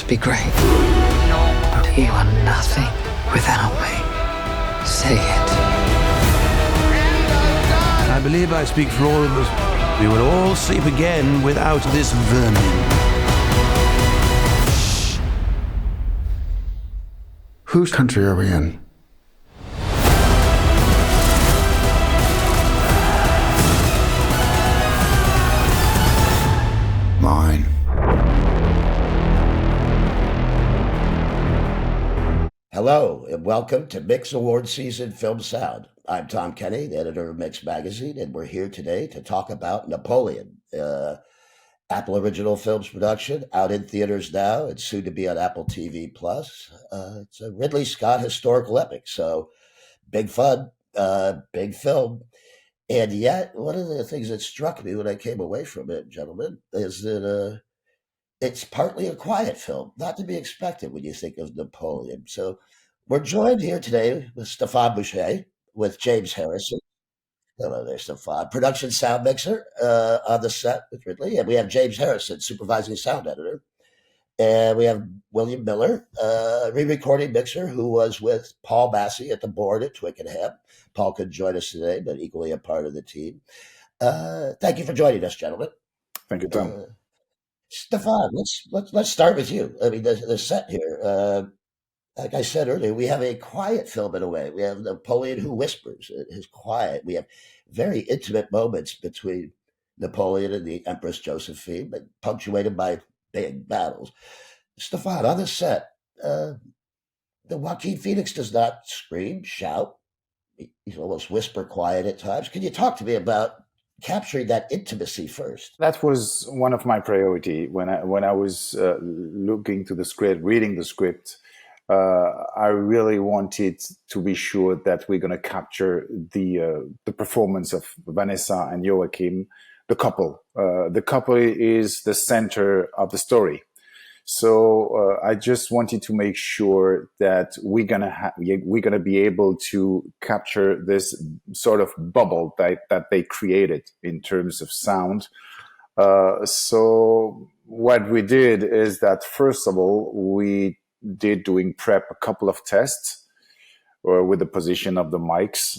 to be great, but you are nothing without me. Say it. I believe I speak for all of us. We will all sleep again without this vermin. Whose country are we in? Mine. Hello, and welcome to Mix Award Season Film Sound. I'm Tom Kenny, the editor of Mix Magazine, and we're here today to talk about Napoleon, Apple Original Films production, out in theaters now and soon to be on Apple TV+. It's a Ridley Scott historical epic, so big fun, big film. And yet, one of the things that struck me when I came away from it, gentlemen, is that it's partly a quiet film, not to be expected when you think of Napoleon. So we're joined here today with Stephane Bucher, with James Harrison. Hello there, Stephane. Production sound mixer on the set with Ridley. And we have James Harrison, supervising sound editor. And we have William Miller, re-recording mixer, who was with Paul Massey at the board at Twickenham. Paul could join us today, but equally a part of the team. Thank you for joining us, gentlemen. Thank you, Tom. Stephane, let's start with you. I mean, the set here. Like I said earlier, we have a quiet film in a way. We have Napoleon who whispers. His quiet. We have very intimate moments between Napoleon and the Empress Josephine, but punctuated by big battles. Stephane, on the set, the Joaquin Phoenix does not scream, shout. He's almost whisper quiet at times. Can you talk to me about capturing that intimacy first? That was one of my priority when I was looking to the script, reading the script. I really wanted to be sure that we're going to capture the performance of Vanessa and Joachim, the couple. The couple is the center of the story. So I just wanted to make sure that we're gonna be able to capture this sort of bubble that they created in terms of sound. So what we did is that, first of all, we did doing prep a couple of tests with the position of the mics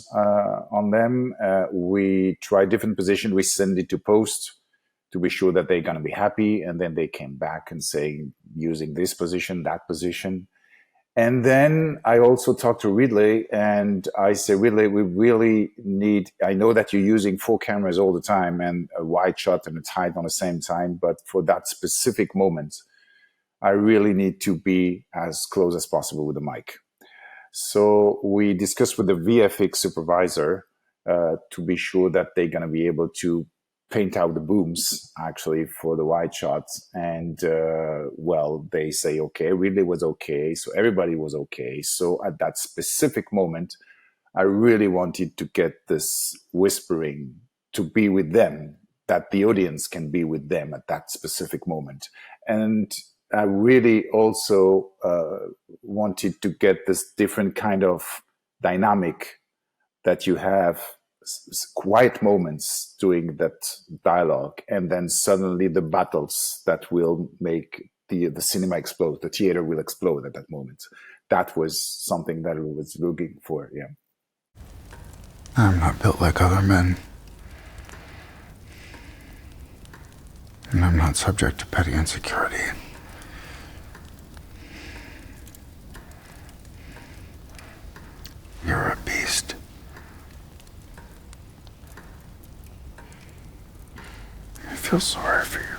on them. We tried different positions. We send it to post to be sure that they're going to be happy. And then they came back and saying, using this position, that position. And then I also talked to Ridley and I said, Ridley, we really need, I know that you're using 4 cameras all the time and a wide shot and a tight on the same time, but for that specific moment, I really need to be as close as possible with the mic. So we discussed with the VFX supervisor to be sure that they're going to be able to paint out the booms actually for the wide shots. And well, they say, okay, Ridley was okay. So everybody was okay. So at that specific moment, I really wanted to get this whispering to be with them, that the audience can be with them at that specific moment. And I really also wanted to get this different kind of dynamic that you have quiet moments during that dialogue, and then suddenly the battles that will make the cinema explode, the theater will explode at that moment. That was something that I was looking for, yeah. I'm not built like other men. And I'm not subject to petty insecurity. You're a beast. I feel sorry for you.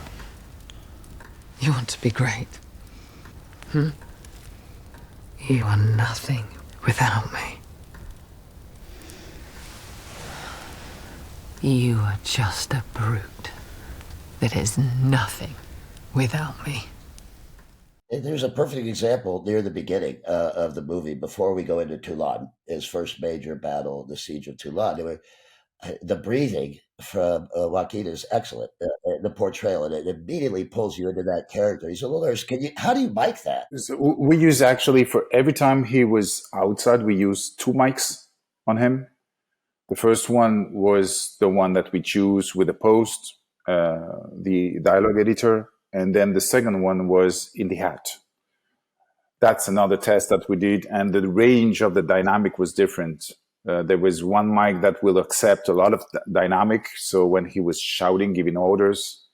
You want to be great? You are nothing without me. You are just a brute that is nothing without me. There's a perfect example near the beginning of the movie, before we go into Toulon, his first major battle, the siege of Toulon. The breathing from Joaquin is excellent, the portrayal, and it immediately pulls you into that character. He's a little nervous. How do you mic that? So we use actually, for every time he was outside, we used 2 mics on him. The first one was the one that we choose with the post, the dialogue editor. And then the second one was in the hat. That's another test that we did, and the range of the dynamic was different. There was one mic that will accept a lot of dynamic, so when he was shouting, giving orders,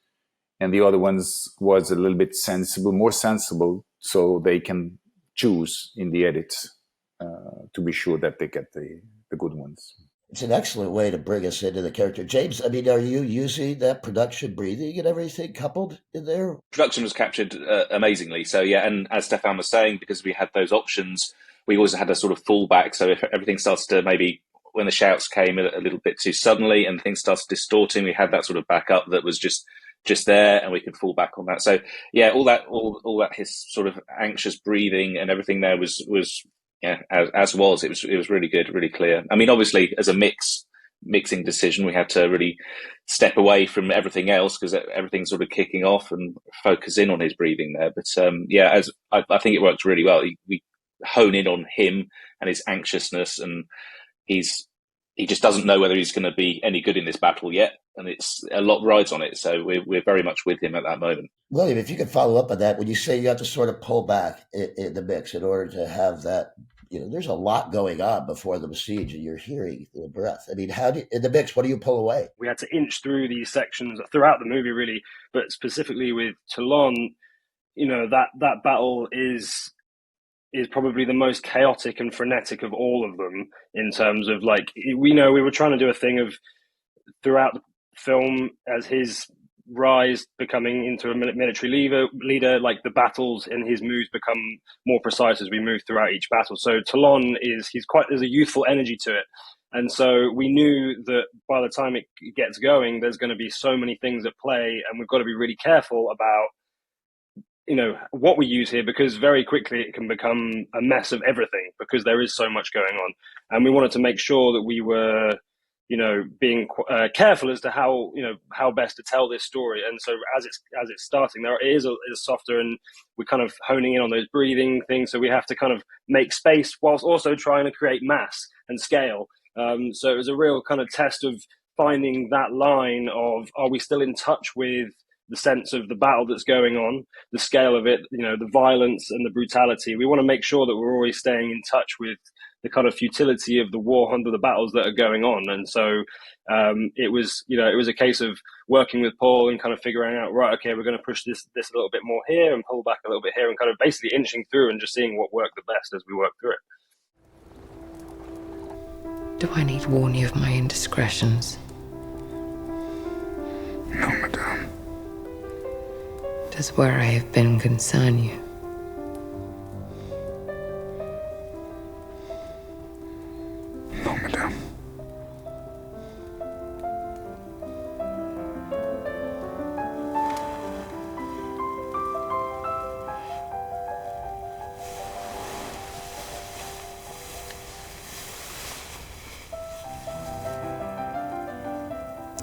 and the other ones was a little bit more sensible, so they can choose in the edit to be sure that they get the good ones. It's an excellent way to bring us into the character. James, I mean, are you using that production breathing and everything coupled in there? Production was captured amazingly. So, yeah, and as Stephane was saying, because we had those options, we always had a sort of fallback. So if everything starts to maybe, when the shouts came a little bit too suddenly and things started distorting, we had that sort of backup that was just there, and we could fall back on that. So, yeah, all that his sort of anxious breathing and everything there was yeah, as was. It was really good, really clear. I mean, obviously, as a mixing decision, we had to really step away from everything else because everything's sort of kicking off and focus in on his breathing there. But yeah, as I think it worked really well. We hone in on him and his anxiousness, and he just doesn't know whether he's going to be any good in this battle yet, and it's a lot rides on it. So we're very much with him at that moment. William, if you could follow up on that, when you say you have to sort of pull back in the mix in order to have that, there's a lot going on before the besiege, and you're hearing the breath. I mean, in the mix, what do you pull away? We had to inch through these sections throughout the movie, really, but specifically with Toulon, that battle is probably the most chaotic and frenetic of all of them in terms of, like, we were trying to do a thing of throughout the film as his rise becoming into a military leader, like the battles and his moves become more precise as we move throughout each battle. So Toulon there's a youthful energy to it. And so we knew that by the time it gets going, there's going to be so many things at play, and we've got to be really careful about what we use here, because very quickly it can become a mess of everything because there is so much going on. And we wanted to make sure that we were being careful as to how best to tell this story. And so as it's starting, there is softer, and we're kind of honing in on those breathing things. So we have to kind of make space whilst also trying to create mass and scale. So it was a real kind of test of finding that line of, are we still in touch with the sense of the battle that's going on, the scale of it, the violence and the brutality. We want to make sure that we're always staying in touch with the kind of futility of the war under the battles that are going on. And so it was a case of working with Paul and kind of figuring out, right, okay, we're going to push this a little bit more here and pull back a little bit here, and kind of basically inching through and just seeing what worked the best as we work through it. Do I need warn you of my indiscretions? No, madame. Does where I have been concern you? No, madame.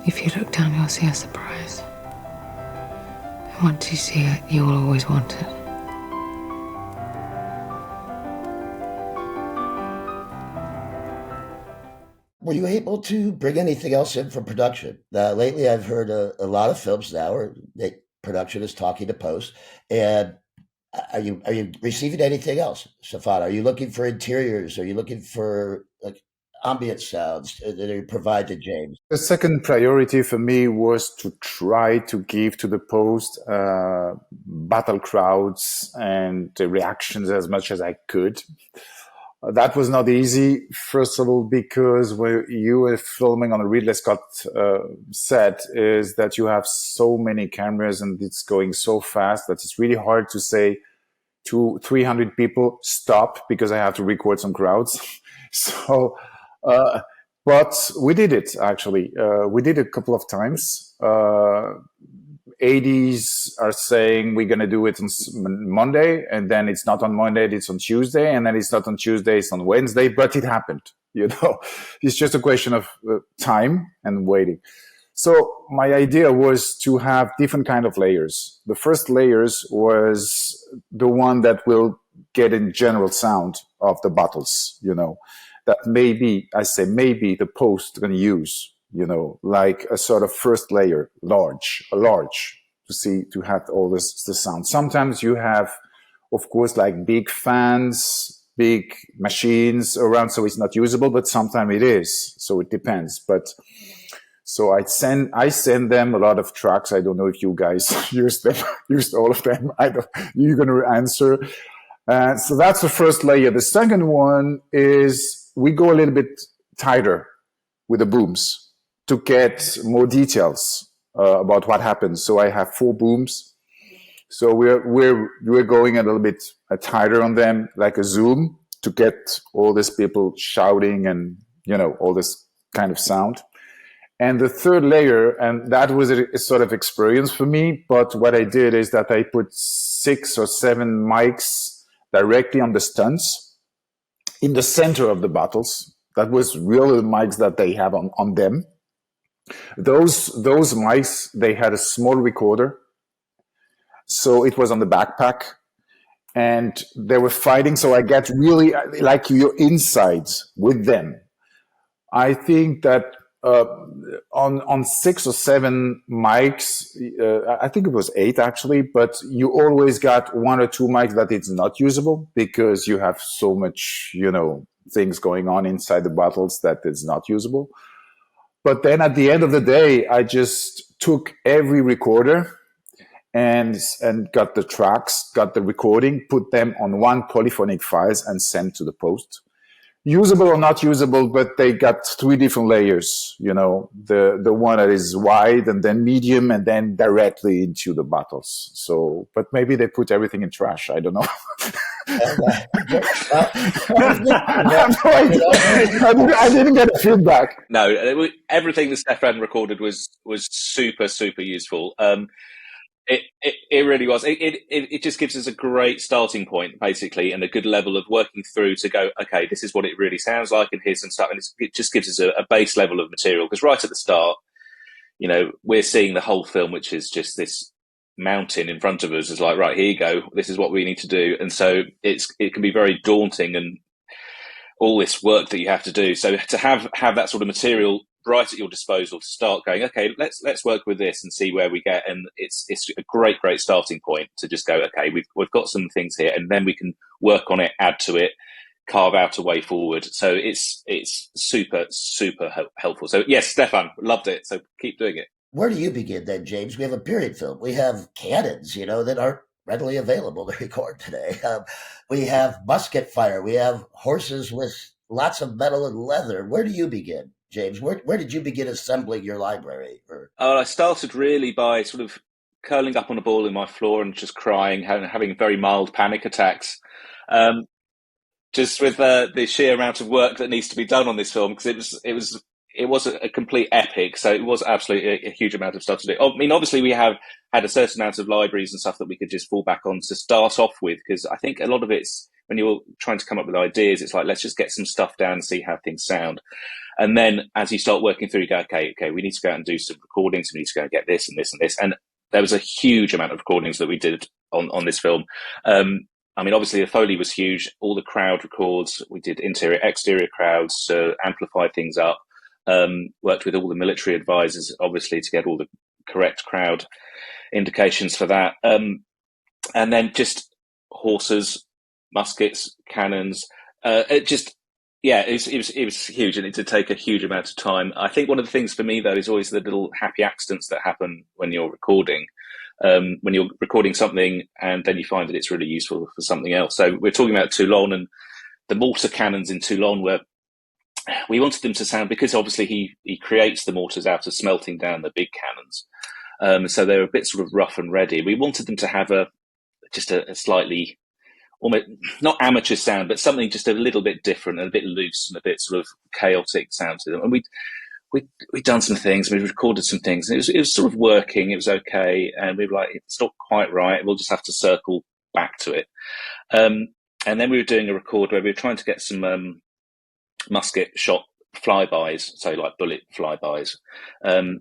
If you look down, you'll see a surprise. And once you see it, you will always want it. Were you able to bring anything else in from production? Lately, I've heard a lot of films now where production is talking to post. And are you receiving anything else, Stephane? Are you looking for interiors? Are you looking for ambient sounds that you provide to James? The second priority for me was to try to give to the post battle crowds and the reactions as much as I could. That was not easy, first of all, because when you were filming on a Ridley Scott set, is that you have so many cameras and it's going so fast that it's really hard to say to 300 people, stop, because I have to record some crowds. So, but we did it, actually. We did it a couple of times. 80s are saying we're going to do it on Monday, and then it's not on Monday, it's on Tuesday, and then it's not on Tuesday, it's on Wednesday, but it happened. It's just a question of time and waiting. So my idea was to have different kind of layers. The first layers was the one that will get in general sound of the battles, that maybe the post can use, like a sort of first layer, large, to have all the sound. Sometimes you have of course, like big fans, big machines around, so it's not usable, but sometimes it is. So it depends. But so I send them a lot of tracks. I don't know if you guys used all of them. You're going to answer. So that's the first layer. The second one is we go a little bit tighter with the booms to get more details about what happens. So I have 4 booms. So we're going a little bit tighter on them, like a zoom, to get all these people shouting and, all this kind of sound. And the third layer, and that was a sort of experience for me, but what I did is that I put 6 or 7 mics directly on the stunts in the center of the battles. That was really the mics that they have on them. Those mics, they had a small recorder. So it was on the backpack and they were fighting. So I get really like you're inside with them. I think that on 6 or 7 mics, I think it was 8 actually, but you always got 1 or 2 mics that it's not usable because you have so much, things going on inside the battles that it's not usable. But then at the end of the day, I just took every recorder and got the tracks, got the recording, put them on one polyphonic files and sent to the post. Usable or not usable, but they got 3 different layers, the one that is wide and then medium and then directly into the battles. So, but maybe they put everything in trash. I don't know. I didn't get feedback. No, everything that Stephane recorded was super, super useful. It really was. It just gives us a great starting point, basically, and a good level of working through to go, okay, this is what it really sounds like, and here's some stuff, and it just gives us a base level of material. Because right at the start, we're seeing the whole film, which is just this mountain in front of us. It's like, right, here you go. This is what we need to do, and so it can be very daunting and all this work that you have to do. So to have that sort of material right at your disposal to start going, okay, let's work with this and see where we get. And it's a great starting point to just go, okay, we've got some things here, and then we can work on it, add to it, carve out a way forward. So it's super, super helpful. So yes, Stephane, loved it. So keep doing it. Where do you begin then, James? We have a period film. We have cannons, that aren't readily available to record today. We have musket fire. We have horses with lots of metal and leather. Where do you begin, James? Where did you begin assembling your library? I started really by sort of curling up on a ball in my floor and just crying, having very mild panic attacks. Just with the sheer amount of work that needs to be done on this film, because it was a complete epic. So it was absolutely a huge amount of stuff to do. I mean, obviously we have had a certain amount of libraries and stuff that we could just fall back on to start off with, because I think a lot of it's when you're trying to come up with ideas, it's like, let's just get some stuff down and see how things sound. And then as you start working through, you go, okay, we need to go out and do some recordings. We need to go and get this and this and this. And there was a huge amount of recordings that we did on this film. I mean, obviously the Foley was huge. All the crowd records, we did interior, exterior crowds to amplify things up. Worked with all the military advisors, obviously, to get all the correct crowd indications for that. And then just horses, muskets, cannons. It was huge, and it did take a huge amount of time. I think one of the things for me, though, is always the little happy accidents that happen when you're recording. When you're recording something and then you find that it's really useful for something else. So we're talking about Toulon, and the mortar cannons in Toulon we wanted them to sound, because obviously he creates the mortars out of smelting down the big cannons. So they're a bit sort of rough and ready. We wanted them to have a slightly, almost not amateur sound, but something just a little bit different and a bit loose and a bit sort of chaotic sound to them. And we'd done some things, we recorded some things, and it was sort of working, it was okay, and we were like, it's not quite right, we'll just have to circle back to it. And then we were doing a record where we were trying to get some musket shot flybys, so like bullet flybys,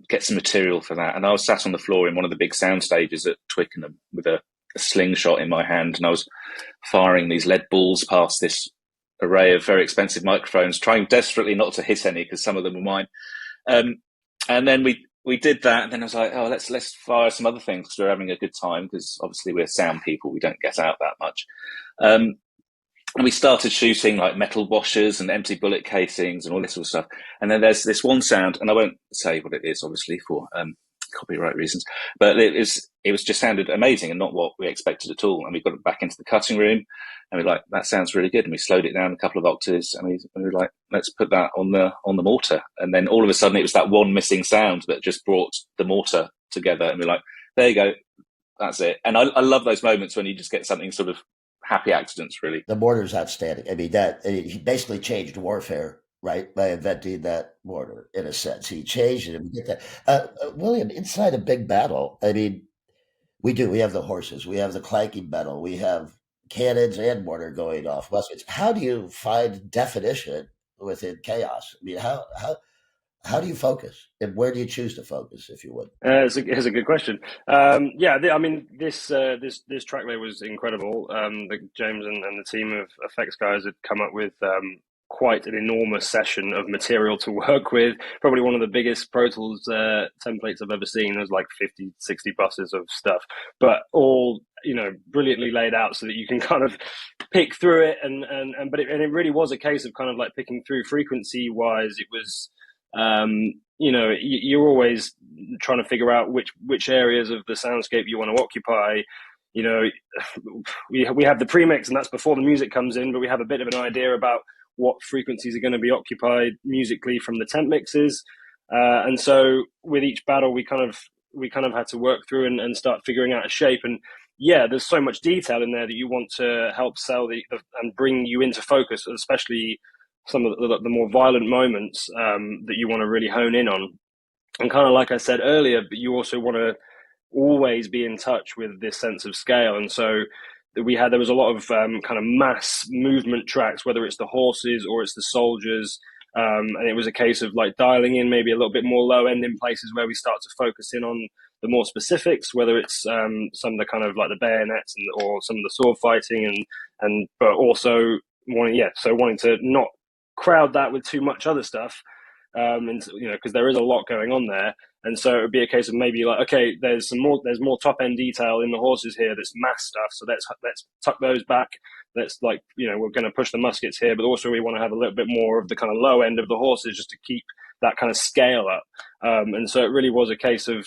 get some material for that. And I was sat on the floor in one of the big sound stages at Twickenham with a slingshot in my hand, and I was firing these lead balls past this array of very expensive microphones, trying desperately not to hit any because some of them were mine. And then we we did that, and then I was like, oh, let's fire some other things because we're having a good time. Because obviously we're sound people, we don't get out that much. And we started shooting like metal washers and empty bullet casings and all this sort of stuff. And then there's this one sound, and I won't say what it is, obviously, for copyright reasons, but it was just sounded amazing and not what we expected at all. And we got it back into the cutting room, and we were like, that sounds really good. And we slowed it down a couple of octaves, and we were like, let's put that on the mortar. And then all of a sudden, it was that one missing sound that just brought the mortar together. And we're like, there you go, that's it. And I love those moments when you just get something sort of happy accidents, really. The mortar's outstanding. I mean, he basically changed warfare, right, by inventing that mortar. In a sense, he changed it. And we get that. William, inside a big battle, I mean, we have the horses, we have the clanking metal, we have cannons and mortar going off muskets. How do you find definition within chaos? I mean, how do you focus, and where do you choose to focus, if you would? It's a good question. I mean, this track layer was incredible. James and the team of effects guys had come up with quite an enormous session of material to work with. Probably one of the biggest Pro Tools templates I've ever seen. There's like 50, 60 buses of stuff, but all, brilliantly laid out so that you can kind of pick through it. But it really was a case of kind of like picking through. Frequency wise, it was, you're always trying to figure out which areas of the soundscape you want to occupy. We have the premix, and that's before the music comes in, but we have a bit of an idea about what frequencies are going to be occupied musically from the temp mixes. And so with each battle, we kind of had to work through and start figuring out a shape. And yeah, there's so much detail in there that you want to help sell and bring you into focus, especially some of the more violent moments that you want to really hone in on. And kind of like I said earlier, but you also want to always be in touch with this sense of scale. And so there was a lot of kind of mass movement tracks, whether it's the horses or it's the soldiers. And it was a case of like dialing in maybe a little bit more low end in places where we start to focus in on the more specifics, whether it's some of the kind of like the bayonets or some of the sword fighting but also wanting to not crowd that with too much other stuff. Because there is a lot going on there. And so it would be a case of maybe like, okay, there's more top end detail in the horses here that's mass stuff. So let's tuck those back. Let's we're going to push the muskets here, but also we want to have a little bit more of the kind of low end of the horses just to keep that kind of scale up. And so it really was a case of,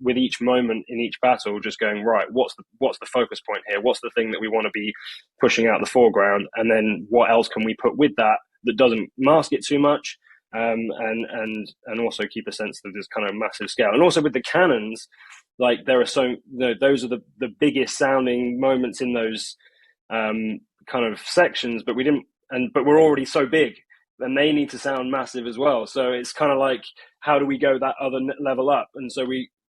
with each moment in each battle, just going, right, what's the focus point here? What's the thing that we want to be pushing out the foreground? And then what else can we put with that doesn't mask it too much? And also keep a sense of this kind of massive scale. And also with the cannons, like there are those are the biggest sounding moments in those kind of sections, but we're already so big, and they need to sound massive as well. So it's kind of like, how do we go that other level up? And so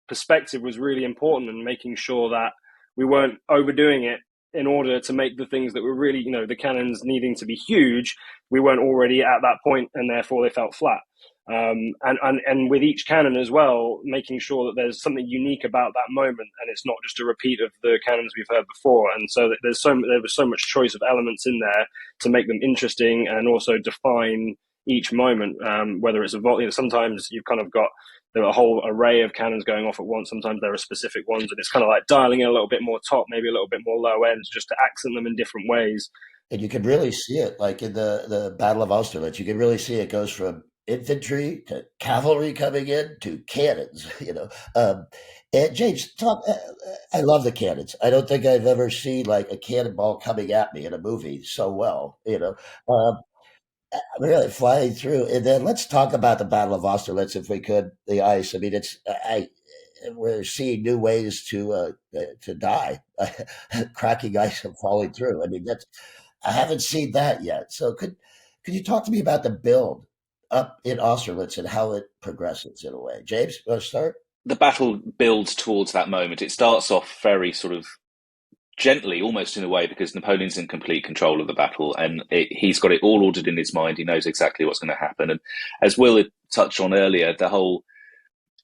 perspective was really important, and making sure that we weren't overdoing it in order to make the things that were really, the cannons needing to be huge. We weren't already at that point, and therefore they felt flat. And with each cannon as well, making sure that there's something unique about that moment, and it's not just a repeat of the cannons we've heard before. And so that there was so much choice of elements in there to make them interesting and also define each moment. Whether it's sometimes you've kind of got a whole array of cannons going off at once. Sometimes there are specific ones, and it's kind of like dialing in a little bit more top, maybe a little bit more low end, just to accent them in different ways. And you can really see it, like in the Battle of Austerlitz. You can really see it goes from infantry to cavalry coming in to cannons. And James, I love the cannons. I don't think I've ever seen like a cannonball coming at me in a movie so well. Really flying through. And then let's talk about the Battle of Austerlitz, if we could. The ice. I mean, we're seeing new ways to die, cracking ice and falling through. I mean, I haven't seen that yet. So could you talk to me about the build up in Austerlitz and how it progresses in a way? James, you want to start? The battle builds towards that moment. It starts off very sort of gently, almost in a way, because Napoleon's in complete control of the battle, and he's got it all ordered in his mind. He knows exactly what's going to happen. And as Will had touched on earlier, the whole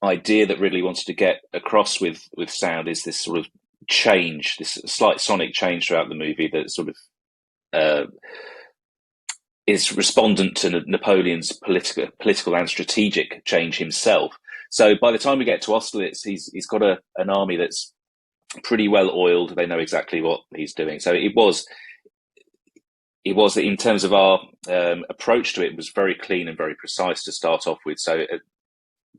idea that Ridley wanted to get across with sound is this sort of change, this slight sonic change throughout the movie that sort of is respondent to Napoleon's political and strategic change himself. So by the time we get to Austerlitz, he's got an army that's pretty well oiled. They know exactly what he's doing. So it was in terms of our approach to it, was very clean and very precise to start off with. So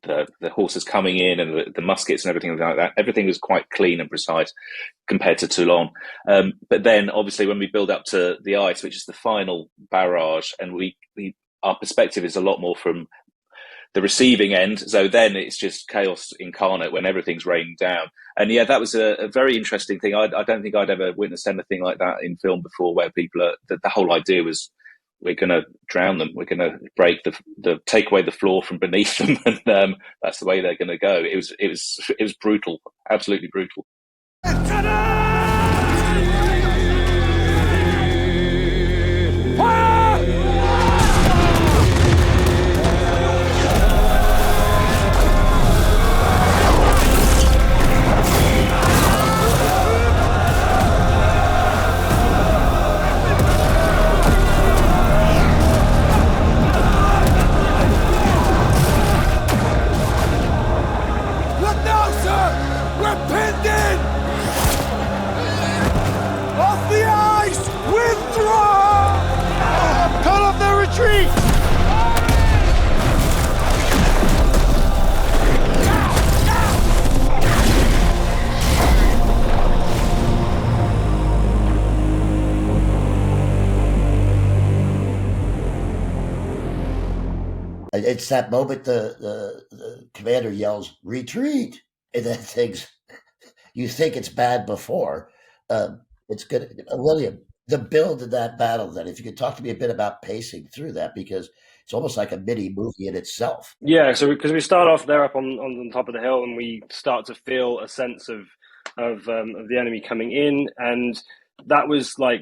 the horses coming in and the muskets and everything like that, everything was quite clean and precise compared to Toulon. But then obviously when we build up to the ice, which is the final barrage, and our perspective is a lot more from the receiving end. So then it's just chaos incarnate when everything's raining down. And yeah, that was a very interesting thing. I don't think I'd ever witnessed anything like that in film before, where people the whole idea was, we're going to drown them. We're going to break take away the floor from beneath them. And that's the way they're going to go. It was brutal, absolutely brutal. It's that moment the commander yells, "Retreat!" And then you think it's bad before. It's good. William, the build of that battle, then, if you could talk to me a bit about pacing through that, because it's almost like a mini movie in itself. Yeah, so because we start off there up on top of the hill, and we start to feel a sense of the enemy coming in, and that was like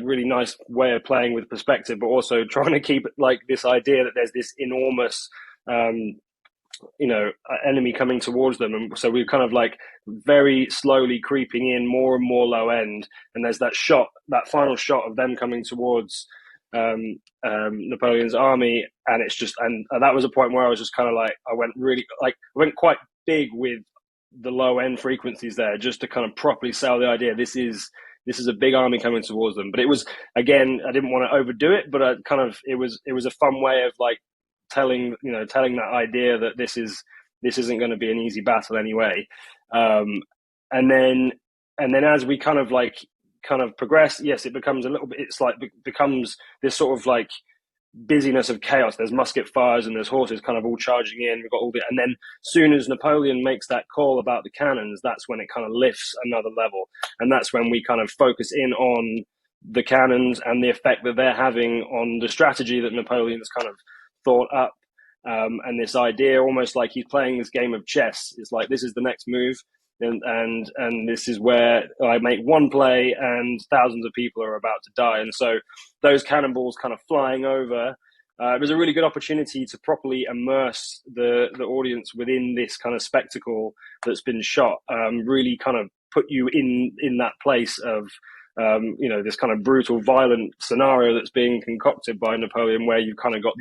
really nice way of playing with perspective, but also trying to keep like this idea that there's this enormous enemy coming towards them. And so we're kind of like very slowly creeping in more and more low end, and there's that final shot of them coming towards Napoleon's army, and it's just, and that was a point where I was just kind of like, I went quite big with the low end frequencies there, just to kind of properly sell the idea this is a big army coming towards them. But it was, again, I didn't want to overdo it, but it was a fun way of like telling that idea that this isn't going to be an easy battle anyway. And then as we kind of progress, yes, it becomes a little bit, becomes this sort of like busyness of chaos. There's musket fires and there's horses kind of all charging in. We've got all the, and then soon as Napoleon makes that call about the cannons, that's when it kind of lifts another level. And that's when we kind of focus in on the cannons and the effect that they're having on the strategy that Napoleon's kind of thought up. And this idea, almost like he's playing this game of chess. It's like, this is the next move. And this is where I make one play and thousands of people are about to die. And so those cannonballs kind of flying over, it was a really good opportunity to properly immerse the audience within this kind of spectacle that's been shot, really kind of put you in that place of, this kind of brutal, violent scenario that's being concocted by Napoleon, where you've kind of got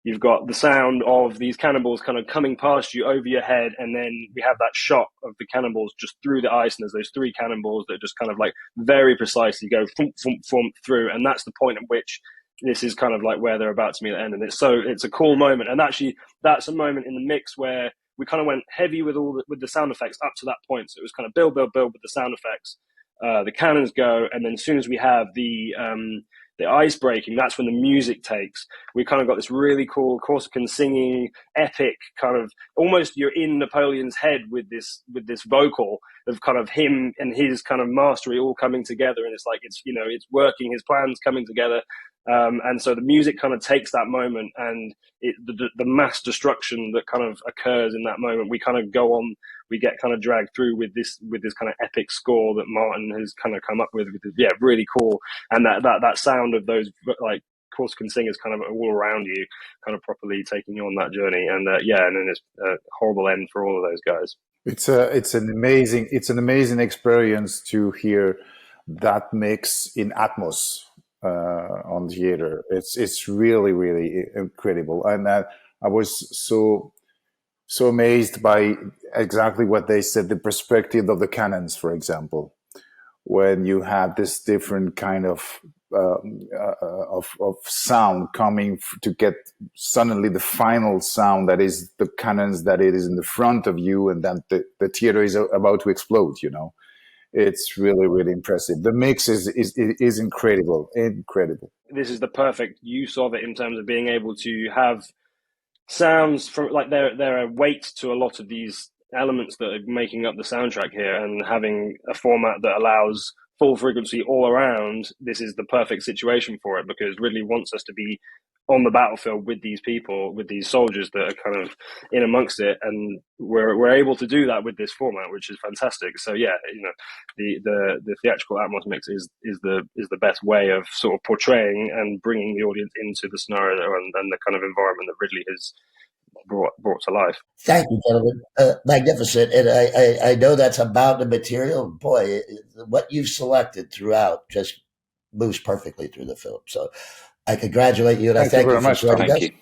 you've got the sound of these cannonballs kind of coming past you over your head, and then we have that shot of the cannonballs just through the ice, and there's those three cannonballs that just kind of like very precisely go thump, thump, thump through, and that's the point at which this is kind of like where they're about to meet the end. And it's a cool moment, and actually that's a moment in the mix where we kind of went heavy with the sound effects up to that point. So it was kind of build with the sound effects. The cannons go, and then as soon as we have the ice breaking, that's when the music takes. We kind of got this really cool Corsican singing, epic kind of, almost you're in Napoleon's head with this vocal of kind of him and his kind of mastery all coming together, and it's like it's working, his plans coming together. And so the music kind of takes that moment, and the mass destruction that kind of occurs in that moment, we kind of go on, we get kind of dragged through with this kind of epic score that Martin has kind of come up with. Yeah, really cool. And that sound of those like Corsican singers kind of all around you, kind of properly taking you on that journey. And and then it's a horrible end for all of those guys. It's an amazing experience to hear that mix in Atmos on theater. It's really, really incredible. And I was so so amazed by exactly what they said, the perspective of the cannons, for example, when you have this different kind of sound coming to get suddenly the final sound that is the cannons, that it is in the front of you, and then the theater is about to explode. It's really, really impressive. The mix is incredible. This is the perfect use of it in terms of being able to have sounds from, like, there are weight to a lot of these elements that are making up the soundtrack here, and having a format that allows full frequency all around. This is the perfect situation for it, because Ridley wants us to be on the battlefield with these people, with these soldiers that are kind of in amongst it, and we're able to do that with this format, which is fantastic. So yeah, the theatrical Atmos mix is the best way of sort of portraying and bringing the audience into the scenario and the kind of environment that Ridley has brought to life. Thank you, gentlemen. Magnificent. And I know that's about the material. Boy, what you've selected throughout just moves perfectly through the film. So I congratulate you, and I Thank you thank very you for much, Tom. joining us. Thank you.